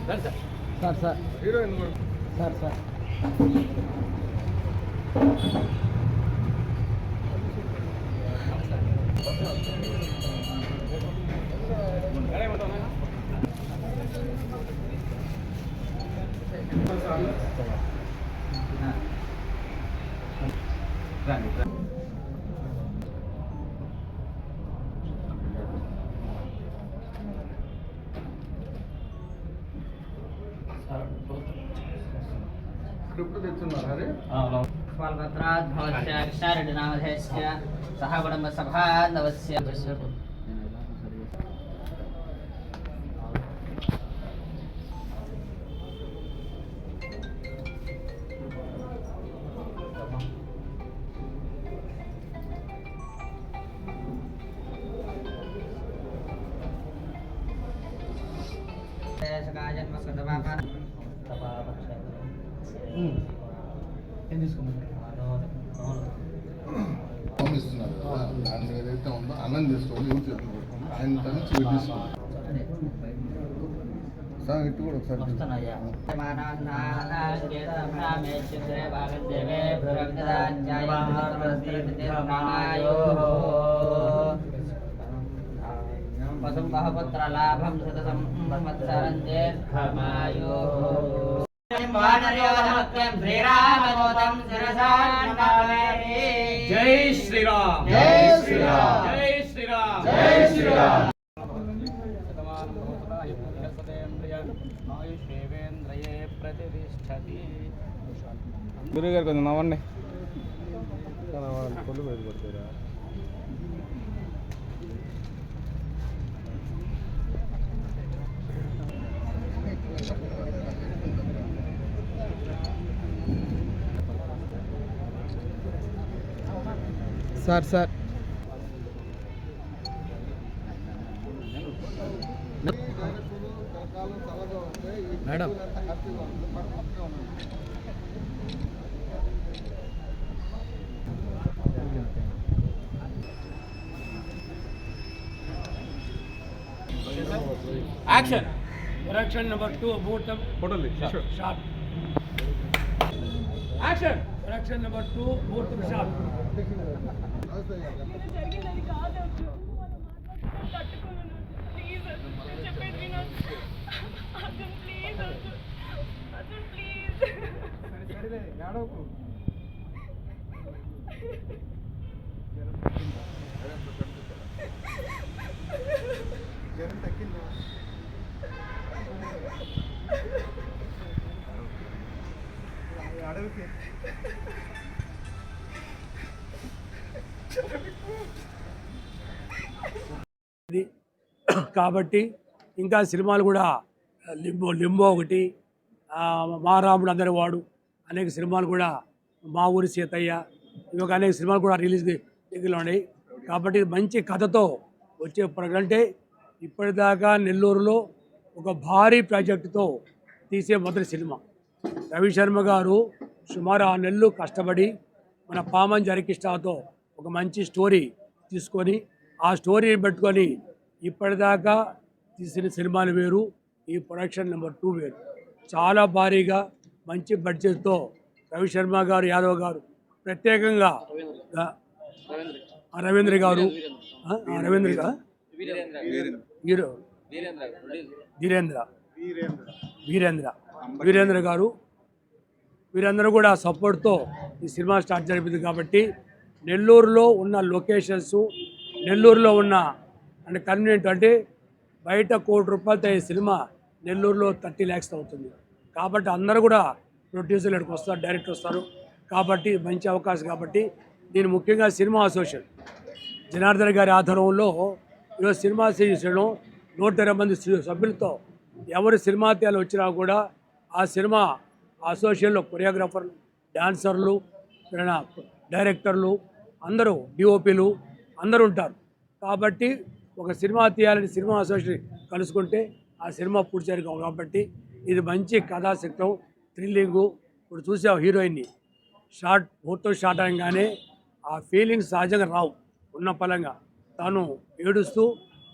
Sir sir heroine sir sir कृष्णारेड्डिनामधेयस्य सह कुटुम्बसभानवस्य పంపిస్తున్నారు కదా దాన్ని ఏదైతే ఉందో అన్నం తీసుకోవాలి యూజ్ పెట్టుకోండి ఆయన నుంచి తీసుకోండి సార్ ఇటు కూడా ఒకసారి పశుం బహుపుత్ర లాభం శతసం సంవత్సరం దీర్ఘమాయో జై శ్రీరామ్ జై శ్రీరామ్ జై శ్రీరామ్ జై శ్రీరామ్ గురుగారు కొంచెం నవ్వండి కొళ్ళు బయట కొడతారా sir sir madam action production number 2 ముహూర్తం ఫోటోలు షాట్ యాక్షన్ ప్రొడక్షన్ నెంబర్ 2 ముహూర్తం షాట్ జరిగిందని కాదు తట్టుకోను ప్లీజ్ చెప్పేది విను అర్జున్ ప్లీజ్ అర్జున్ ప్లీజ్ సరే ఏడవకు జ్వరం తగ్గిందా అడవికి కాబట్టి ఇంకా సినిమాలు కూడా లింబో ఒకటి మా రాముడు అందరి వాడు అనేక సినిమాలు కూడా మా ఊరి సీతయ్య ఇవి అనేక సినిమాలు కూడా రిలీజ్ దగ్గరలో ఉన్నాయి కాబట్టి మంచి కథతో వచ్చే ప్రగంటే ఇప్పటిదాకా నెల్లూరులో ఒక భారీ ప్రాజెక్టుతో తీసే మొదటి సినిమా రవిశర్మ గారు సుమారు 6 నెలలు కష్టపడి మన పామన్ జరికిష్టాతో ఒక మంచి స్టోరీ తీసుకొని ఆ స్టోరీని పెట్టుకొని ఇప్పటిదాకా తీసిన సినిమాలు వేరు ఈ ప్రొడక్షన్ నెంబర్ 2 వేరు చాలా భారీగా మంచి బడ్జెట్తో రవిశర్మ గారు యాదవ్ గారు ప్రత్యేకంగా రవీంద్ర గారు వీరేంద్ర గారు వీరందరూ కూడా సపోర్ట్తో ఈ సినిమా స్టార్ట్ జరిపింది కాబట్టి నెల్లూరులో ఉన్న లొకేషన్స్ నెల్లూరులో ఉన్న అంటే కన్వీనియంట్ అంటే బయట ₹1 కోటి అయ్యే సినిమా నెల్లూరులో 30 lakhs అవుతుంది కాబట్టి అందరూ కూడా ప్రొడ్యూసర్లు ఇక్కడికి వస్తారు డైరెక్టర్ వస్తారు కాబట్టి మంచి అవకాశం కాబట్టి దీని ముఖ్యంగా సినిమా అసోసియేషన్ జనార్దన్ గారి ఆధ్వర్యంలో ఈరోజు సినిమా అసోసియేషన్లో 120 మంది సభ్యులతో ఎవరు సినిమా తీయాలి వచ్చినా కూడా ఆ సినిమా అసోసియేషన్లో కొరియోగ్రాఫర్లు డాన్సర్లు డైరెక్టర్లు అందరూ డిఓపీలు అందరూ ఉంటారు కాబట్టి ఒక సినిమా తీయాలని సినిమా అసోసియేషన్ కలుసుకుంటే ఆ సినిమా పూర్తి చేయగలం కాబట్టి ఇది మంచి కథాశక్తం థ్రిల్లింగు ఇప్పుడు చూసావు హీరోయిన్ని ఫోటో షాట్ అనగానే ఆ ఫీలింగ్స్ సహజంగా రావు ఉన్న పలంగా తాను ఏడుస్తూ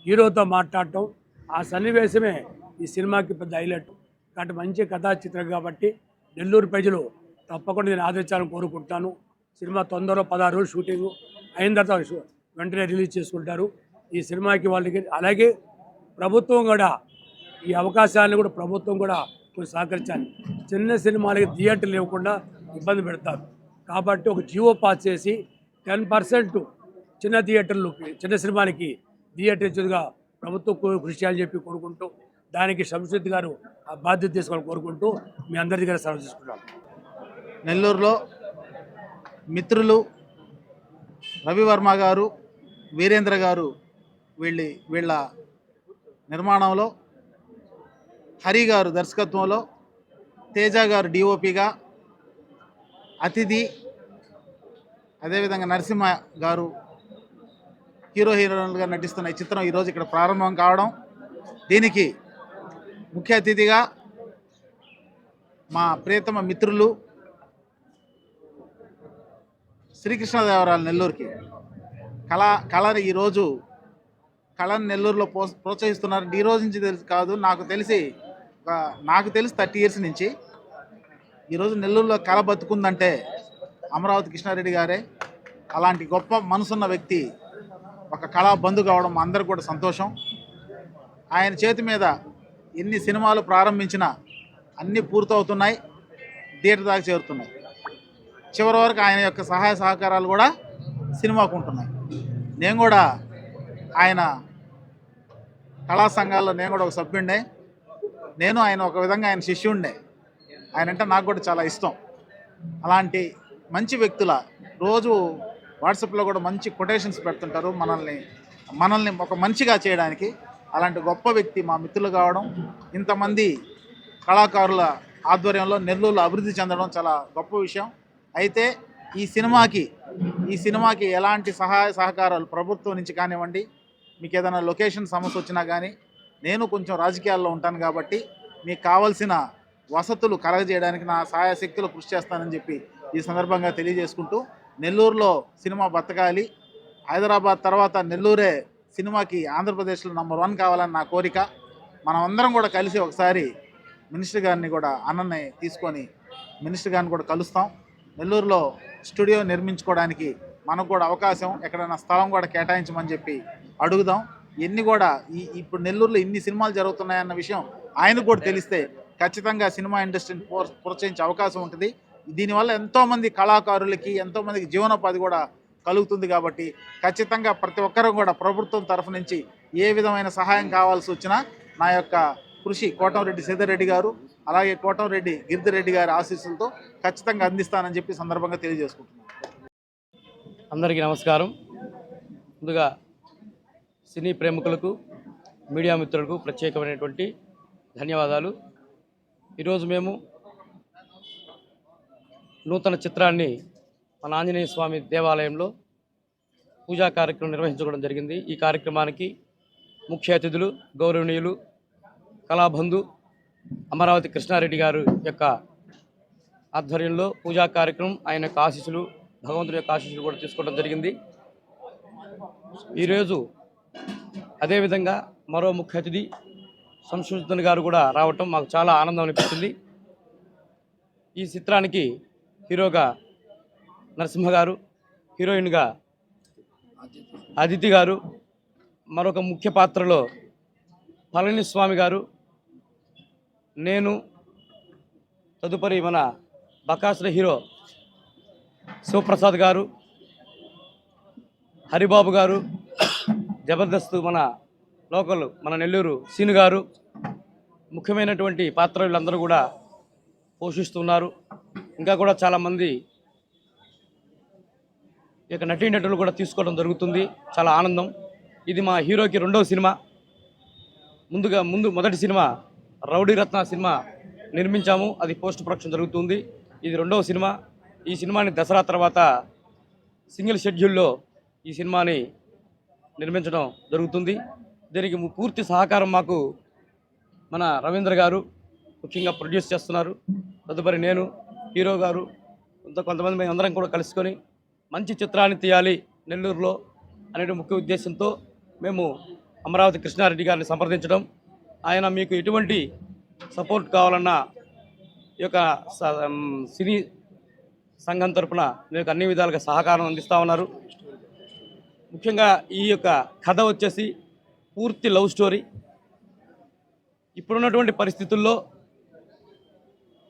హీరోతో మాట్లాడటం ఆ సన్నివేశమే ఈ సినిమాకి పెద్ద హైలైట్ కాబట్టి మంచి కథా చిత్రం కాబట్టి నెల్లూరు ప్రజలు తప్పకుండా నేను ఆదరించాలని కోరుకుంటున్నాను. సినిమా తొందరలో 16 రోజులు షూటింగ్ అయిన తర్వాత వెంటనే రిలీజ్ చేసుకుంటారు. ఈ సినిమాకి వాళ్ళకి అలాగే ప్రభుత్వం కూడా ఈ అవకాశాలను కూడా ప్రభుత్వం కూడా కొంచెం సహకరించాలి. చిన్న సినిమాలకి థియేటర్లు ఇవ్వకుండా ఇబ్బంది పెడతారు కాబట్టి ఒక జియో పాస్ చేసి 10% చిన్న థియేటర్లకి చిన్న సినిమాలకి థియేటర్ ఇచ్చేదిగా ప్రభుత్వం కృషి చేయాలని చెప్పి కోరుకుంటూ దానికి శంషద్ గారు ఆ బాధ్యత తీసుకోవాలని కోరుకుంటూ మీ అందరి దగ్గర సెలవు తీసుకుంటాను. నెల్లూరులో మిత్రులు రవివర్మ గారు, వీరేంద్ర గారు వీళ్ళ నిర్మాణంలో, హరి గారు దర్శకత్వంలో, తేజ గారు డిఓపిగా, అతిథి అదేవిధంగా నరసింహ గారు హీరోయిన్లుగా నటిస్తున్న ఈ చిత్రం ఈరోజు ఇక్కడ ప్రారంభం కావడం, దీనికి ముఖ్య అతిథిగా మా ప్రియతమ మిత్రులు శ్రీకృష్ణదేవరాయలు నెల్లూరుకి కళని ఈరోజు కళని నెల్లూరులో ప్రోత్సహిస్తున్నారు. ఈ రోజు నుంచి తెలిసి కాదు, నాకు తెలిసి 30 ఇయర్స్ నుంచి ఈరోజు నెల్లూరులో కళ బతుకుందంటే అమరావతి కృష్ణారెడ్డి గారే. అలాంటి గొప్ప మనసున్న వ్యక్తి ఒక కళా బంధు కావడం అందరికి కూడా సంతోషం. ఆయన చేతి మీద ఎన్ని సినిమాలు ప్రారంభించినా అన్నీ పూర్తవుతున్నాయి, థియేటర్ దాకా చేరుతున్నాయి. చివరి వరకు ఆయన యొక్క సహాయ సహకారాలు కూడా సినిమాకు ఉంటున్నాయి. నేను కూడా ఆయన కళా సంఘాల్లో నేను కూడా ఒక సభ్యుడినే. నేను ఆయన ఒక విధంగా ఆయన శిష్యుడినే. ఆయన అంటే నాకు కూడా చాలా ఇష్టం. అలాంటి మంచి వ్యక్తుల రోజు వాట్సాప్లో కూడా మంచి కొటేషన్స్ పెడుతుంటారు మనల్ని ఒక మంచిగా చేయడానికి. అలాంటి గొప్ప వ్యక్తి మా మిత్రులు కావడం, ఇంతమంది కళాకారుల ఆధ్వర్యంలో నెల్లూరులో అభివృద్ధి చెందడం చాలా గొప్ప విషయం. అయితే ఈ సినిమాకి ఎలాంటి సహాయ సహకారాలు ప్రభుత్వం నుంచి కానివ్వండి, మీకు ఏదైనా లొకేషన్ సమస్య వచ్చినా కానీ, నేను కొంచెం రాజకీయాల్లో ఉంటాను కాబట్టి మీకు కావాల్సిన వసతులు కలగజేయడానికి నా సహాయ శక్తులు కృషి చేస్తానని చెప్పి ఈ సందర్భంగా తెలియజేసుకుంటూ, నెల్లూరులో సినిమా బతకాలి, హైదరాబాద్ తర్వాత నెల్లూరే సినిమాకి ఆంధ్రప్రదేశ్లో నంబర్ 1 కావాలని నా కోరిక. మనం అందరం కూడా కలిసి ఒకసారి మినిస్టర్ గారిని కూడా అన్నని తీసుకొని మినిస్టర్ గారిని కూడా కలుస్తాం. నెల్లూరులో స్టూడియో నిర్మించుకోవడానికి మనకు కూడా అవకాశం, ఎక్కడైనా స్థలం కూడా కేటాయించమని చెప్పి అడుగుదాం. ఎన్ని కూడా ఇప్పుడు నెల్లూరులో ఇన్ని సినిమాలు జరుగుతున్నాయన్న విషయం ఆయనకు కూడా తెలిస్తే ఖచ్చితంగా సినిమా ఇండస్ట్రీని ప్రోత్సహించే అవకాశం ఉంటుంది. దీనివల్ల ఎంతోమంది కళాకారులకి ఎంతోమందికి జీవనోపాధి కూడా కలుగుతుంది. కాబట్టి ఖచ్చితంగా ప్రతి ఒక్కరూ కూడా ప్రభుత్వం తరఫు నుంచి ఏ విధమైన సహాయం కావాల్సి వచ్చినా నా యొక్క కృషి కోటంరెడ్డి సీతారెడ్డి గారు అలాగే కోటంరెడ్డి గిరిధిరెడ్డి గారి ఆశీస్సులతో ఖచ్చితంగా అందిస్తానని చెప్పి సందర్భంగా తెలియజేసుకుంటున్నాను. అందరికీ నమస్కారం. ముందుగా సినీ ప్రేమికులకు, మీడియా మిత్రులకు ప్రత్యేకమైనటువంటి ధన్యవాదాలు. ఈరోజు మేము నూతన చిత్రాన్ని మన ఆంజనేయ స్వామి దేవాలయంలో పూజా కార్యక్రమం నిర్వహించుకోవడం జరిగింది. ఈ కార్యక్రమానికి ముఖ్య అతిథులు గౌరవనీయులు కళాబంధు అమరావతి కృష్ణారెడ్డి గారు యొక్క ఆధ్వర్యంలో పూజా కార్యక్రమం, ఆయన యొక్క ఆశీస్సులు, భగవంతుడి యొక్క ఆశీస్సులు కూడా తీసుకోవడం జరిగింది. ఈరోజు అదేవిధంగా మరో ముఖ్య అతిథి సంశోధన్ గారు కూడా రావటం మాకు చాలా ఆనందం అనిపించింది. ఈ చిత్రానికి హీరోగా నరసింహ గారు, హీరోయిన్గా అదితి గారు, మరొక ముఖ్య పాత్రలో పళనిస్వామి గారు, నేను, తదుపరి మన బకాసుల హీరో శివప్రసాద్ గారు, హరిబాబు గారు, జబర్దస్త్ మన లోకల్ మన నెల్లూరు సీను గారు, ముఖ్యమైనటువంటి పాత్ర వీళ్ళందరూ కూడా పోషిస్తున్నారు. ఇంకా కూడా చాలామంది ఇక నటీనటులు కూడా తీసుకోవడం జరుగుతుంది. చాలా ఆనందం. ఇది మా హీరోకి 2వ సినిమా. మొదటి సినిమా రౌడీ రత్న సినిమా నిర్మించాము, అది పోస్ట్ ప్రొడక్షన్ జరుగుతుంది. ఇది 2వ సినిమా. ఈ సినిమాని దసరా తర్వాత సింగిల్ షెడ్యూల్లో ఈ సినిమాని నిర్మించడం జరుగుతుంది. దీనికి పూర్తి సహకారం మాకు మన రవీంద్ర గారు ముఖ్యంగా ప్రొడ్యూస్ చేస్తున్నారు. తదుపరి నేను, హీరో గారు, కొంతమంది మేము అందరం కూడా కలుసుకొని మంచి చిత్రాన్ని తీయాలి నెల్లూరులో అనే ముఖ్య ఉద్దేశంతో మేము అమరావతి కృష్ణారెడ్డి గారిని సంప్రదించడం, ఆయన మీకు ఎటువంటి సపోర్ట్ కావాలన్నా ఈ యొక్క సినీ సంఘం తరపున మీకు అన్ని విధాలుగా సహకారం అందిస్తూ ఉన్నారు. ముఖ్యంగా ఈ యొక్క కథ వచ్చేసి పూర్తి లవ్ స్టోరీ. ఇప్పుడున్నటువంటి పరిస్థితుల్లో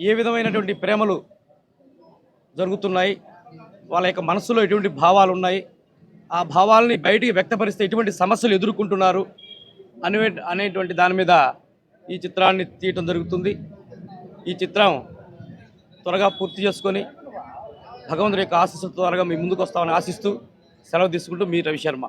ఏ విధమైనటువంటి ప్రేమలు జరుగుతున్నాయి, వాళ్ళ యొక్క మనసులో ఎటువంటి భావాలు ఉన్నాయి, ఆ భావాలని బయటికి వ్యక్తపరిస్తే ఎటువంటి సమస్యలు ఎదుర్కొంటున్నారు అనేటువంటి దాని మీద ఈ చిత్రాన్ని తీయటం జరుగుతుంది. ఈ చిత్రం త్వరగా పూర్తి చేసుకొని భగవంతుడి యొక్క ఆశీస్సులతో త్వరగా మీ ముందుకు వస్తామని ఆశిస్తూ సెలవు తీసుకుంటూ మీ రవిశర్మ.